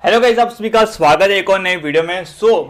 Hello guys, आप सभी का स्वागत है एक और नई वीडियो में।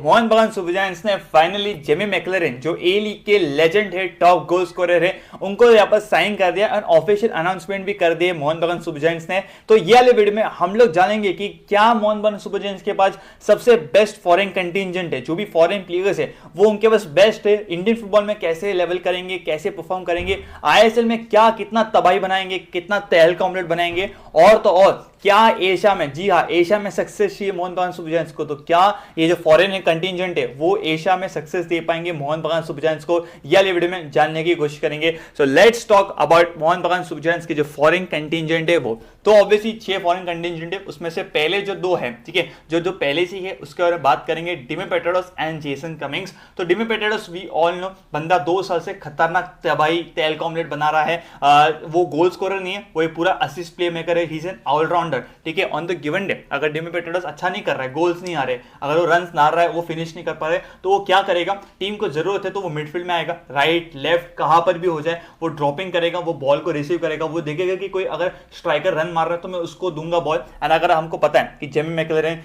मोहन बगान सुपर जायंट्स ने फाइनली जेमी मैकलरेन जो ए लीग के लेजेंड है, टॉप गोल स्कोरर है, उनको यहाँ पर साइन कर दिया और ऑफिशियल अनाउंसमेंट भी कर दिए मोहन बगान सुपर जायंट्स ने। तो ये वाले वीडियो में हम लोग जानेंगे कि क्या मोहन बगान सुपर जायंट्स के पास सबसे बेस्ट फॉरेन कंटिजेंट है, जो भी फॉरेन प्लेयर्स है वो उनके पास बेस्ट है। इंडियन फुटबॉल में कैसे लेवल करेंगे, कैसे परफॉर्म करेंगे, आईएसएल में क्या कितना तबाही बनाएंगे, कितना तहलका ऑमलेट बनाएंगे, और तो और क्या एशिया में, जी हाँ, एशिया में सक्सेस चाहिए मोहन बगान सुपर जायंट्स को, तो क्या ये जो फॉरेन कंटिजेंट है वो एशिया में सक्सेस दे पाएंगे मोहन बगान सुपर जायंट्स को, या ये वीडियो में जानने की कोशिश करेंगे। So let's talk about Mohan Bagan super giants के जो फॉरेन कंटिजेंट है वो। तो ऑब्वियसली 6 फॉरेन कंटिजेंट है, उसमें से पहले जो 2 है, ठीक है, जो पहले से है उसके बारे में बात करेंगे, डिमी पेट्राडोस एंड जेसन कमिंग्स। तो डिमी पेट्राडोस वी ऑल नो, बंदा 2 साल से खतरनाक तबाही तेल ऑमलेट बना रहा है। वो गोल स्कोरर नहीं है, वो एक पूरा असिस्ट प्ले मेकर है, ही इज एन ऑलराउंडर, ठीक है। ऑन द गिवन डे अगर डिमी पेट्राडोस अच्छा नहीं कर रहा है, गोल्स नहीं आ रहे, अगर वो रन्स ना रहा है, वो फिनिश नहीं कर पा रहे, तो वो क्या करेगा, टीम को जरूरत है तो वो मिडफील्ड में आएगा, राइट लेफ्ट कहां पर भी हो जाए वो ड्रॉपिंग करेगा, वो बॉल को रिसीव करेगा, वो देखेगा कि कोई अगर स्ट्राइकर रन मार रहा है तो मैं उसको दूंगा बॉल। एंड अगर हमको पता है कि Jamie Maclaren,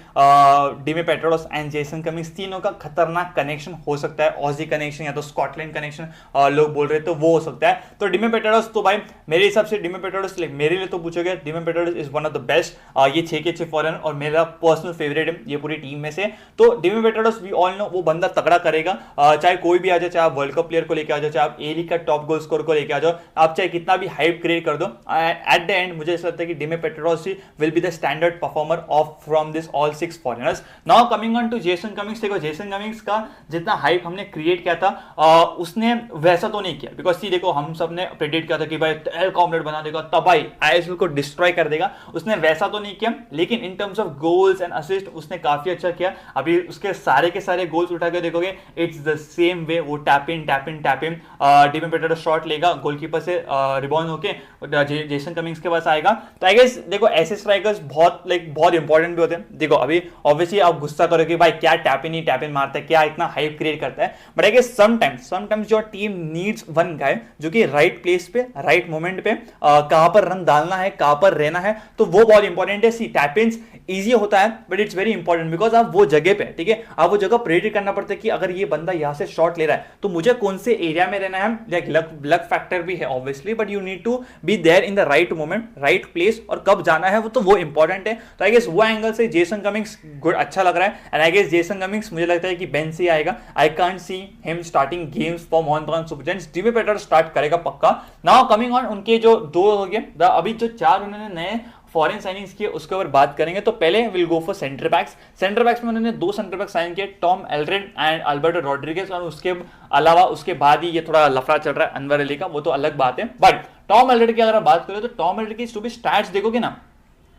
Dimi Petratos and Jason Cummings तीनों का खतरनाक कनेक्शन हो सकता है, ऑजी कनेक्शन या तो स्कॉटलैंड कनेक्शन लोग बोल रहे हैं, तो वो हो सकता है। तो डिमी पेट्राडोस तो भाई मेरे हिसाब से डिमी पेट्राडोस मेरे लिए तो पूछोगे, Dimi Petratos is one of the best, ये 6 के 6 फॉरेन और मेरा पर्सनल फेवरेट है ये पूरी टीम में से। तो डिमी पेट्राडोस वी ऑल नो वो बंदा तगड़ा करेगा, चाहे कोई भी आ जाए, चाहे आप वर्ल्ड कप प्लेयर को लेके आ जाओ, चाहे आप ए लीग का टॉप गोल स्कोर को लेके आ जाओ, आप चाहे कितना भी हाइप क्रिएट कर दो, एट द एंड मुझे ऐसा लगता है कि Dimi Petratos will be the standard performer of from this all 6 foreigners. Now coming on to Jason Cummings, देखो जेसन कमिंग्स का जितना हाइप हमने क्रिएट किया था उसने वैसा तो नहीं किया, बिकॉज सी देखो हम सब ने प्रेडिक्ट किया था कि भाई तेल ऑमलेट बना देगा, तबाही आईएसएल को डिस्ट्रॉय कर देगा, उसने वैसा तो नहीं किया, लेकिन in terms of goals and assist उसने काफी अच्छा किया। अभी उसके सारे के सारे गोल्स उठा के देखोगे, इट्स द सेम वे, वो टैप इन डिमी पेट्राडोस शॉट लेगा, गोलकीपर से रिबाउंड होके जेसन कमिंग्स के पास आएगा। तो आई गेस देखो ऐसे स्ट्राइकर्स बहुत इंपॉर्टेंट भी होते हैं। देखो अभी ऑब्वियसली आप गुस्सा करोगे कि भाई क्या टैप इन मारता है, क्या इतना हाइप क्रिएट करता है, but I guess sometimes your team needs one guy जो कि राइट प्लेस पे, राइट मोमेंट पे, कहां पर रन डालना है, कहां पर रहना है, तो वो बहुत इंपॉर्टेंट है। सी टैप इन इजी होता है but it's very important, because आप वो जगह पे, ठीक है, आप वो जगह प्रेडिक्ट करना पड़ता है कि अगर ये बंदा यहां से शॉट ले रहा है तो मुझे कौन से एरिया में रहना है। लाइक लक फैक्टर भी है obviously, but you need to be there in the right moment, right place, और कब जाना है वो इंपॉर्टेंट है। तो आई गेस वो एंगल से जेसन कमिंग्स गुड अच्छा लग रहा है, and I guess Jason Cummings मुझे लगता है कि बेंच से आएगा। I can't see him starting games for Mohun Bagan super giants. Dimi Petratos start करेगा पक्का। नाउ कमिंग ऑन उनके जो 2 हो गए, अभी जो 4 उन्होंने नए फॉरेन साइनिंग्स किए उसके ऊपर बात करेंगे। तो पहले will go for centre backs में उन्होंने 2 सेंटर बैक साइन किए, Tom Aldred and Alberto Rodriguez, और उसके अलावा उसके बाद ही ये थोड़ा लफड़ा चल रहा है अनवर अली का, वो तो अलग बात है। बट टॉम एल्ड्रेड की अगर आप बात करें तो टॉम एल्ड्रेड की जो भी स्टैट्स देखोगे ना,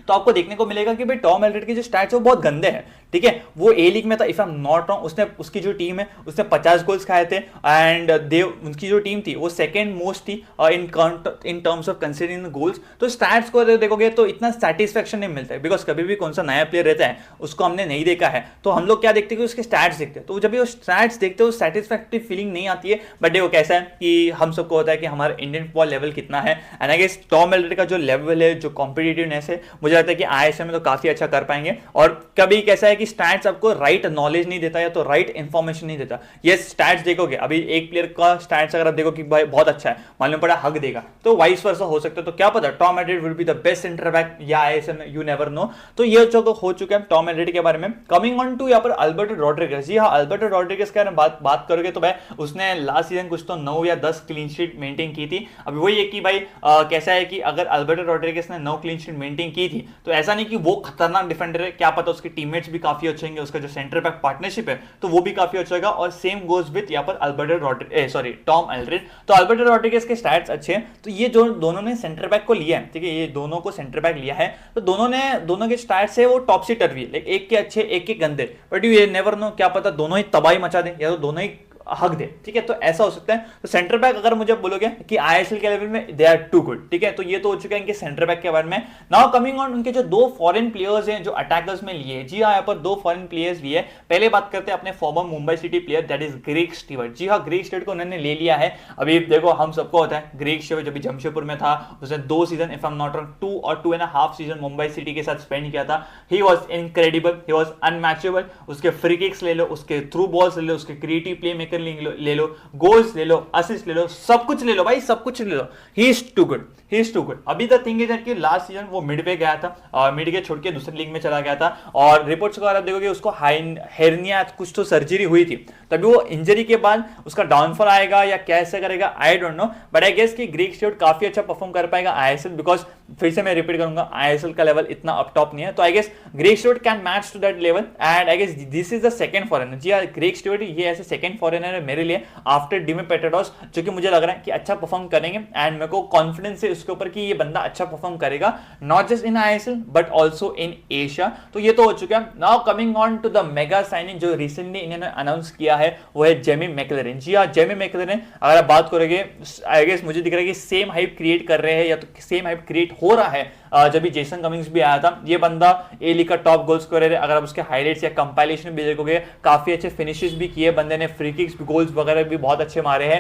तो आपको देखने को मिलेगा कि भाई टॉम एल्ड्रेड के जो स्टैट्स है वो बहुत गंदे हैं, ठीक है। वो ए लीग में था, if I am not wrong, उसने उसकी जो टीम है उसने 50 गोल्स खाए थे, एंड उनकी जो टीम थी वो सेकंड मोस्ट थी in terms of considering goals. तो स्टैट्स को देखोगे तो इतना सेटिस्फेक्शन नहीं मिलता है, बिकॉज कभी भी कौन सा नया प्लेयर रहता है उसको हमने नहीं देखा है, तो हम लोग क्या देखते हैं कि उसके स्टैट्स देखते हैं, तो जब भी वो स्टैट्स देखते हो सेटिस्फैक्टरी फीलिंग नहीं आती है। बट देखो कैसा है कि हम सबको होता है कि हमारा इंडियन फुटबॉल लेवल कितना है, एंड आई गेस टॉम एल्ड्रेड का जो लेवल है, जो कॉम्पिटिटिवनेस है, मुझे लगता है कि आईएसएल में तो काफी अच्छा कर पाएंगे। और कभी कैसा है कि स्टैट्स आपको राइट नॉलेज नहीं देता या तो राइट इंफॉर्मेशन नहीं देता। ये स्टैट्स देखोगे, अभी एक प्लेयर का स्टैट्स अगर आप देखो कि भाई बहुत अच्छा है, मालूम पड़ा हक देगा, तो वाइस वर्सा हो सकता है। तो क्या पता Tom Aldred will be the best centre back या आईएसएल में, यू नेवर नो। तो ये जो हो चुका है टॉम एल्ड्रेड के बारे में। कमिंग ऑन टू यहाँ पर अल्बर्टो रॉड्रिगेज, जी हाँ, अल्बर्टो रॉड्रिगेज के बारे में बात करोगे तो भाई उसने लास्ट सीजन कुछ तो 9 या 10 क्लीन शीट मेंटेन की थी। अभी वही है कि भाई कैसा है कि अगर अल्बर्टो रॉड्रिगेज ने 9 क्लीन शीट मेंटेन की थी तो ऐसा नहीं कि वो खतरनाक डिफेंडर है, क्या पता उसके टीममेट्स भी काफी अच्छे होंगे, उसका जो सेंटर बैक पार्टनरशिप है तो वो भी काफी अच्छा होगा। और सेम गोज विद यहाँ पर टॉम एल्ड्रेड। तो अल्बर्टो रॉड्रिगेज के स्टैट्स अच्छे हैं, तो ये जो दोनों ने सेंटर बैक को लिया है, ठीक है, ये दोनों को सेंटर बैक लिया है, तो दोनों के स्टैट्स है वो टॉप सी टर्वी है, एक के अच्छे एक के गंदे, बट यू नेवर नो, क्या पता दोनों ही तबाही मचा दें या तो दोनों ही हक दे, ठीक है, तो ऐसा हो सकता है। तो सेंटर बैक अगर मुझे बोलोगे कि आईएसएल के लेवल में दे आर टू गुड, ठीक है, तो ये तो हो चुका है इनके सेंटर बैक के बारे में। नाउ कमिंग ऑन उनके जो दो फॉरेन प्लेयर्स हैं जो अटैकर्स में लिए, जी हाँ, यहाँ पर दो फॉरेन प्लेयर्स लिए। पहले बात करते हैं अपने former Mumbai city player that is Greg Stewart. जी हाँ, ग्रेग स्टीवर्ट को उन्होंने ले लिया है। अभी देखो हम सबको होता है ग्रेग स्टीवर्ट जब जमशेदपुर में था उसने 2 season if I am not wrong 2 और 2.5 सीजन मुंबई सिटी के साथ स्पेंड किया था। He was incredible, he was unmatchable. उसके फ्री किक्स ले लो, उसके थ्रू बॉल्स ले लो, उसके क्रिएटिव प्ले मेकर ले लो, गोल्स ले लो, असिस्ट ले लो, सब कुछ ले लो भाई, सब कुछ ले लो। He is too good, he is too good. अभी द थिंग इज दैट कि लास्ट सीजन वो मिड पे गया था और मिड के छोड़ के दूसरी लीग में चला गया था और रिपोर्ट्स को अगर आप देखोगे उसको हेर्निया कुछ तो सर्जरी हुई थी, तभी वो इंजरी के बाद उसका डाउनफॉल आएगा या कैसे करेगा I don't know, but I guess कि ग्रेग स्टीवर्ट काफी अच्छा परफॉर्म कर पाएगा आईएसएल, बिकॉज फिर से मैं रिपीट करूंगा आईएसएल का लेवल इतना अप टॉप नहीं है। तो I guess Greg Stewart can match to that level and I guess this is the second foreigner. जी हाँ, ग्रेग स्टीवर्ट ये ऐसे सेकंड फॉरेनर है मेरे लिए आफ्टर डिमी पेट्राडोस, जो कि मुझे लग रहा है कि अच्छा परफॉर्म करेंगे एंड मेरे को कॉन्फिडेंस है उसके ऊपर कि ये बंदा अच्छा परफॉर्म करेगा, not just in ISL but also in Asia. तो ये तो हो चुका है। Now coming on to the mega signing जो रिसेंटली इन्होंने अनाउंस किया है वो है जेमी मैकलेरन। जी हाँ, जेमी मैकलेरन अगर आप बात करोगे आई गेस मुझे दिख रहा है कि सेम हाइप क्रिएट कर रहे हैं या तो सेम हाइप क्रिएट हो रहा है जब भी जेसन कमिंग्स भी आया था। ये बंदा ए लीग का टॉप गोल स्कोरर है। अगर आप उसके हाइलाइट्स या कंपाइलेशन भी देखोगे काफी अच्छे फिनिशेस भी किए बंदे ने, फ्री किक्स गोल्स वगैरह भी बहुत अच्छे मारे हैं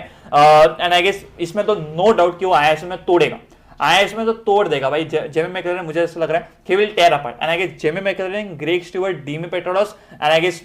एंड आई गेस इसमें तो नो डाउट कि वो आईएसएल में तोड़ेगा, आईएसएल में तो तोड़ देगा भाई जेमी मैकलेरन। मुझे ऐसा लग रहा है he will tear apart and I guess Jamie McLaren, Greg Stewart, Dimi Petratos and I guess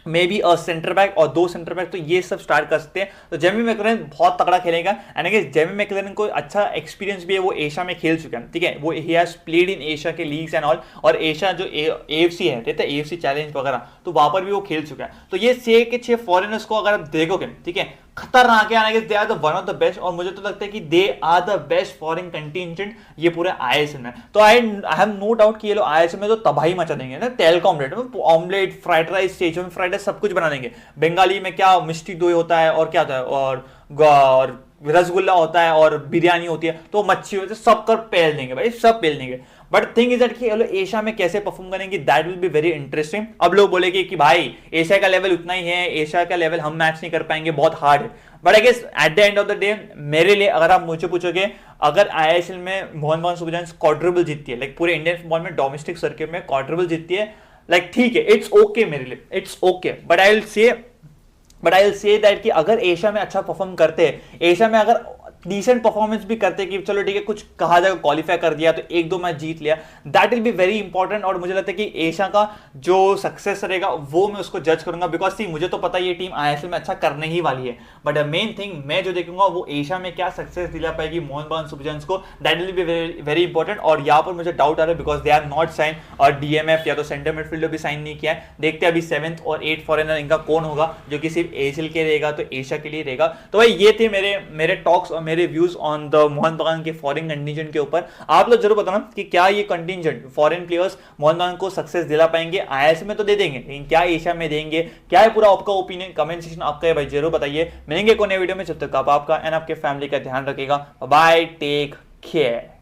maybe centre back और 2 सेंटर बैक, तो ये सब स्टार्ट कर सकते हैं। तो जेमी मैकलेरन बहुत तगड़ा खेलेगा एंड अगर जेमी मैकलेरन को अच्छा एक्सपीरियंस भी है, वो एशिया में खेल चुका है, ठीक है, वो he has played in Asia के लीग्स एंड ऑल, और एशिया जो एएफसी है, ठीक है, एएफसी चैलेंज वगैरह, तो वहां पर भी वो खेल चुका है। तो ये 6 के 6 फॉरेनर्स को अगर आप देखोगे, ठीक है, खतरनाक है, they are the one of the best, और मुझे तो लगता है कि they are the best foreign contingent ये पूरे आईएसएल में। तो आई हैव नो डाउट कि ये लोग आईएसएल में तो तबाही मचा देंगे ना, तेल omelette, omelette, fried rice, Schezwan fried rice, सब कुछ बना देंगे। बंगाली में क्या मिष्टी दोई होता है और क्या होता है और रसगुल्ला होता है और बिरयानी होती है, तो मच्छी होती है, सब कर पेल देंगे भाई, सब पेल देंगे। बट थिंग इज दैट कि एशिया में कैसे परफॉर्म करेंगे, that will be very interesting. अब लोग बोलेंगे कि भाई एशिया का लेवल उतना ही है, एशिया का लेवल हम मैच नहीं कर पाएंगे, बहुत हार्ड है। But I guess at the end of the day मेरे लिए अगर आप मुझे पूछोगे, अगर आईएसएल में Mohan Bagan super giants quadruple जीतती है, लाइक पूरे इंडियन फुटबॉल में डोमेस्टिक सर्किट में क्वाड्रुपल जीतती है, लाइक ठीक है, इट्स ओके मेरे लिए, it's okay, but I will say that कि अगर एशिया में अच्छा परफॉर्म करते हैं, एशिया में अगर डिसेंट परफॉर्मेंस भी करते कि चलो ठीक है कुछ कहा जाएगा क्वालिफाई कर दिया तो 1-2 मैच जीत लिया, that will be very important. और मुझे लगता है कि एशिया का जो सक्सेस रहेगा वो मैं उसको जज करूंगा, बिकॉज सी मुझे तो पता है ये टीम आईएसएल में अच्छा करने ही वाली है, बट मेन थिंग मैं जो देखूंगा वो एशिया में क्या सक्सेस दिला पाएगी मोहन बगान सुपर जायंट्स को, that will be very important. और यहाँ पर मुझे डाउट आ रहा है because they are not sign, और डीएमएफ या तो सेंटर मिडफील्डर भी साइन नहीं किया है। देखते हैं अभी 7th और 8th फॉरेनर इनका कौन होगा जो कि सिर्फ एशियल के रहेगा, तो एशिया के लिए रहेगा। तो भाई ये थे मेरे टॉक्स और मेरे व्यूज ऑन द मोहन बगान के फॉरेन कंटिजेंट के ऊपर। आप लोग जरूर बताना कि क्या ये कंटिजेंट फॉरेन प्लेयर्स मोहन बगान को सक्सेस दिला पाएंगे, आईएसएल में तो दे देंगे लेकिन क्या एशिया में देंगे, क्या है पूरा आपका ओपिनियन, कमेंट सेक्शन आपका है भाई, जरूर बताइए। मिलेंगे कोई नए वीडियो में, जब तक आप आपका एंड आपके फैमिली का ध्यान रखेगा। Bye, take care.